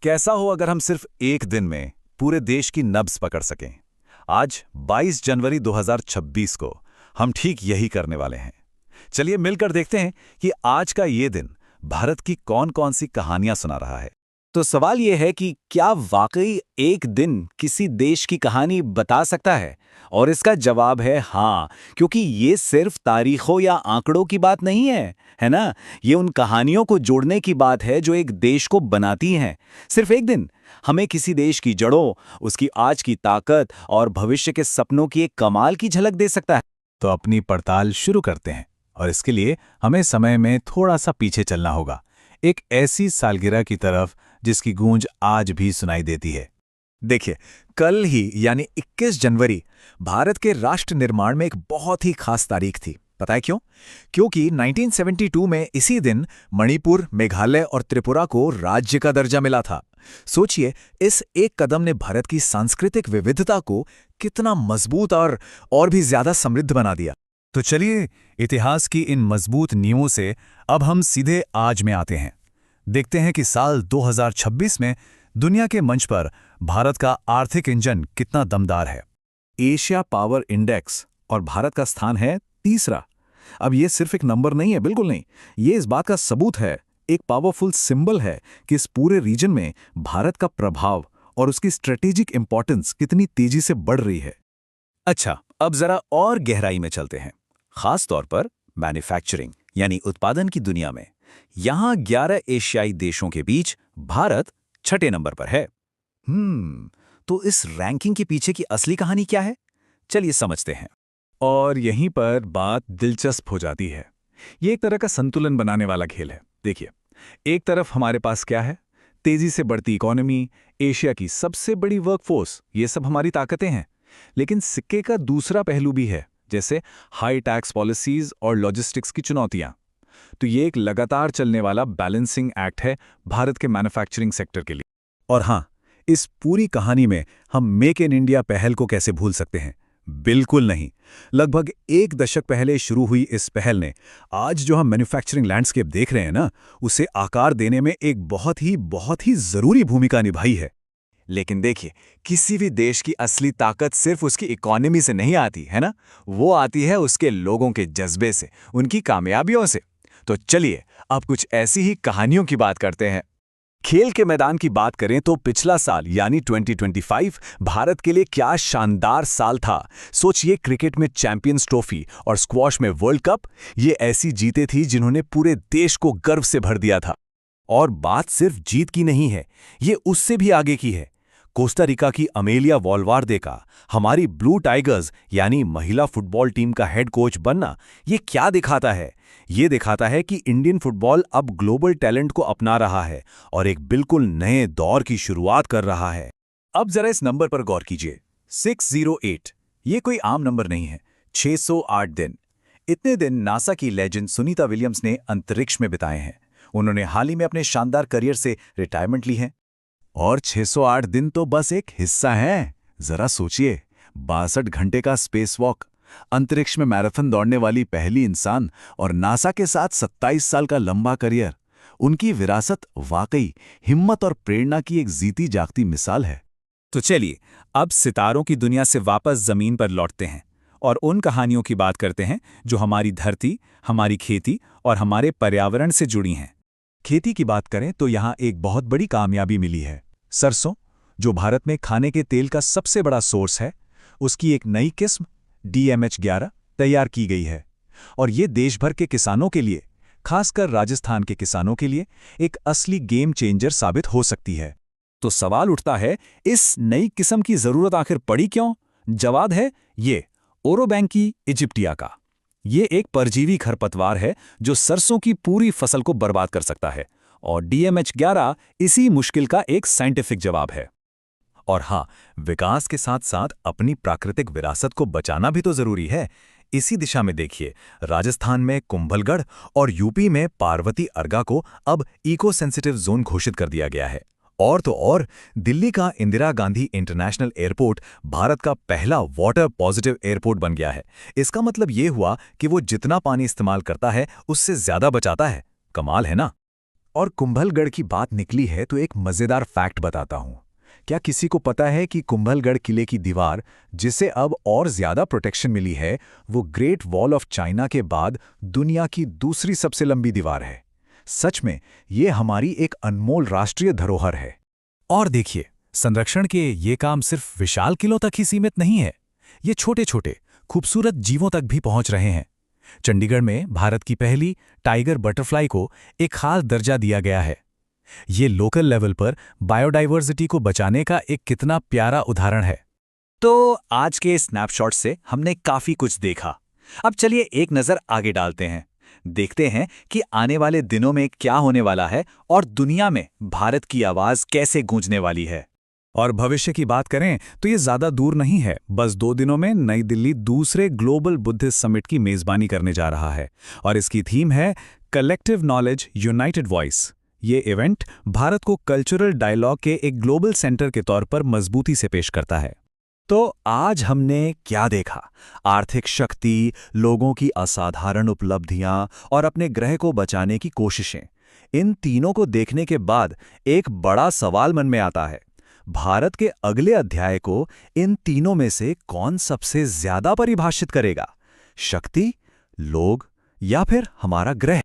कैसा हो अगर हम सिर्फ एक दिन में पूरे देश की नब्ज पकड़ सकें। आज 22 जनवरी 2026 को हम ठीक यही करने वाले हैं। चलिए मिलकर देखते हैं कि आज का ये दिन भारत की कौन-कौन सी कहानियां सुना रहा है। तो सवाल यह है कि क्या वाकई एक दिन किसी देश की कहानी बता सकता है? और इसका जवाब है हाँ, क्योंकि ये सिर्फ तारीखों या आंकड़ों की बात नहीं है ना? ये उन कहानियों को जोड़ने की बात है जो एक देश को बनाती हैं। सिर्फ एक दिन हमें किसी देश की जड़ों, उसकी आज की ताकत और भविष्य के सपनों की एक कमाल की झलक दे सकता है। तो अपनी पड़ताल शुरू करते हैं और इसके लिए हमें समय में थोड़ा सा पीछे चलना होगा, एक ऐसी सालगिरह की तरफ जिसकी गूंज आज भी सुनाई देती है। देखिए, कल ही यानी 21 जनवरी भारत के राष्ट्र निर्माण में एक बहुत ही खास तारीख थी। पता है क्यों? क्योंकि 1972 में इसी दिन मणिपुर, मेघालय और त्रिपुरा को राज्य का दर्जा मिला था। सोचिए, इस एक कदम ने भारत की सांस्कृतिक विविधता को कितना मजबूत और भी ज्यादा समृद्ध बना दिया। तो चलिए, इतिहास की इन मजबूत नींवों से अब हम सीधे आज में आते हैं। देखते हैं कि साल 2026 में दुनिया के मंच पर भारत का आर्थिक इंजन कितना दमदार है। एशिया पावर इंडेक्स और भारत का स्थान है तीसरा। अब ये सिर्फ एक नंबर नहीं है, बिल्कुल नहीं। ये इस बात का सबूत है, एक पावरफुल सिंबल है कि इस पूरे रीजन में भारत का प्रभाव और उसकी स्ट्रेटेजिक इंपॉर्टेंस कितनी तेजी से बढ़ रही है। अच्छा, अब जरा और गहराई में चलते हैं, खास तौर पर मैन्युफैक्चरिंग यानी उत्पादन की दुनिया में। यहां 11 एशियाई देशों के बीच भारत छठे नंबर पर है। तो इस रैंकिंग के पीछे की असली कहानी क्या है? चलिए समझते हैं। और यहीं पर बात दिलचस्प हो जाती है। ये एक तरह का संतुलन बनाने वाला खेल है। देखिए, एक तरफ हमारे पास क्या है? तेजी से बढ़ती इकोनॉमी, एशिया की सबसे बड़ी वर्कफोर्स, ये सब हमारी ताकतें हैं। लेकिन सिक्के का दूसरा पहलू भी है, जैसे हाई टैक्स पॉलिसीज और लॉजिस्टिक्स की चुनौतियां। तो ये एक लगातार चलने वाला बैलेंसिंग एक्ट है भारत के मैन्युफैक्चरिंग सेक्टर के लिए। और हाँ, इस पूरी कहानी में हम मेक इन इंडिया पहल को कैसे भूल सकते हैं? बिल्कुल नहीं। लगभग एक दशक पहले शुरू हुई इस पहल ने आज जो हम मैन्युफैक्चरिंग लैंडस्केप देख रहे हैं ना, उसे आकार देने में एक बहुत ही जरूरी भूमिका निभाई है। लेकिन देखिए, किसी भी देश की असली ताकत सिर्फ उसकी इकोनॉमी से नहीं आती है ना, वो आती है उसके लोगों के जज्बे से, उनकी कामयाबियों से। तो चलिए अब कुछ ऐसी ही कहानियों की बात करते हैं। खेल के मैदान की बात करें तो पिछला साल यानी 2025 भारत के लिए क्या शानदार साल था। सोचिए, क्रिकेट में चैंपियंस ट्रॉफी और स्क्वॉश में वर्ल्ड कप, ये ऐसी जीतें थी जिन्होंने पूरे देश को गर्व से भर दिया था। और बात सिर्फ जीत की नहीं है, ये उससे भी आगे की है। कोस्टा रिका की अमेलिया वॉलवार्दे का हमारी ब्लू टाइगर्स यानी महिला फुटबॉल टीम का हेड कोच बनना, ये क्या दिखाता है? ये दिखाता है कि इंडियन फुटबॉल अब ग्लोबल टैलेंट को अपना रहा है और एक बिल्कुल नए दौर की शुरुआत कर रहा है। अब जरा इस नंबर पर गौर कीजिए, 608। ये कोई आम नंबर नहीं है, 608 दिन। इतने दिन नासा की लेजेंड सुनीता विलियम्स ने अंतरिक्ष में बिताए हैं। उन्होंने हाल ही में अपने शानदार करियर से रिटायरमेंट ली है। और 608 दिन तो बस एक हिस्सा है। जरा सोचिए, 62 घंटे का स्पेस वॉक, अंतरिक्ष में मैराथन दौड़ने वाली पहली इंसान और नासा के साथ 27 साल का लंबा करियर। उनकी विरासत वाकई हिम्मत और प्रेरणा की एक जीती जागती मिसाल है। तो चलिए अब सितारों की दुनिया से वापस जमीन पर लौटते हैं और उन कहानियों की बात करते हैं जो हमारी धरती, हमारी खेती और हमारे पर्यावरण से जुड़ी हैं। खेती की बात करें तो यहाँ एक बहुत बड़ी कामयाबी मिली है। सरसों, जो भारत में खाने के तेल का सबसे बड़ा सोर्स है, उसकी एक नई किस्म DMH11 तैयार की गई है। और ये देश भर के किसानों के लिए, खासकर राजस्थान के किसानों के लिए, एक असली गेम चेंजर साबित हो सकती है। तो सवाल उठता है, इस नई किस्म की जरूरत आखिर पड़ी क्यों? जवाब है ये ओरोबैंकी इजिप्टिया का। ये एक परजीवी खरपतवार है जो सरसों की पूरी फसल को बर्बाद कर सकता है, और DMH11 इसी मुश्किल का एक साइंटिफिक जवाब है। और हाँ, विकास के साथ साथ अपनी प्राकृतिक विरासत को बचाना भी तो जरूरी है। इसी दिशा में देखिए, राजस्थान में कुंभलगढ़ और यूपी में पार्वती अर्गा को अब इको सेंसिटिव जोन घोषित कर दिया गया है। और तो और, दिल्ली का इंदिरा गांधी इंटरनेशनल एयरपोर्ट भारत का पहला वाटर पॉजिटिव एयरपोर्ट बन गया है। इसका मतलब ये हुआ कि वो जितना पानी इस्तेमाल करता है उससे ज्यादा बचाता है। कमाल है ना? और कुंभलगढ़ की बात निकली है तो एक मजेदार फैक्ट बताता हूं। क्या किसी को पता है कि कुंभलगढ़ किले की दीवार, जिसे अब और ज्यादा प्रोटेक्शन मिली है, वो ग्रेट वॉल ऑफ चाइना के बाद दुनिया की दूसरी सबसे लंबी दीवार है। सच में ये हमारी एक अनमोल राष्ट्रीय धरोहर है। और देखिए, संरक्षण के ये काम सिर्फ विशाल किलों तक ही सीमित नहीं है। ये छोटे छोटे खूबसूरत जीवों तक भी पहुंच रहे हैं। चंडीगढ़ में भारत की पहली टाइगर बटरफ्लाई को एक खास दर्जा दिया गया है। ये लोकल लेवल पर बायोडाइवर्सिटी को बचाने का एक कितना प्यारा उदाहरण है। तो आज के स्नैपशॉट से हमने काफी कुछ देखा। अब चलिए एक नजर आगे डालते हैं। देखते हैं कि आने वाले दिनों में क्या होने वाला है और दुनिया में भारत की आवाज कैसे गूंजने वाली है। और भविष्य की बात करें तो ये ज्यादा दूर नहीं है। बस 2 दिनों में नई दिल्ली दूसरे ग्लोबल बुद्धिस्ट समिट की मेजबानी करने जा रहा है और इसकी थीम है कलेक्टिव नॉलेज यूनाइटेड वॉइस। ये इवेंट भारत को कल्चरल डायलॉग के एक ग्लोबल सेंटर के तौर पर मजबूती से पेश करता है। तो आज हमने क्या देखा? आर्थिक शक्ति, लोगों की असाधारण उपलब्धियां और अपने ग्रह को बचाने की कोशिशें। इन तीनों को देखने के बाद एक बड़ा सवाल मन में आता है। भारत के अगले अध्याय को इन तीनों में से कौन सबसे ज्यादा परिभाषित करेगा? शक्ति, लोग या फिर हमारा ग्रह?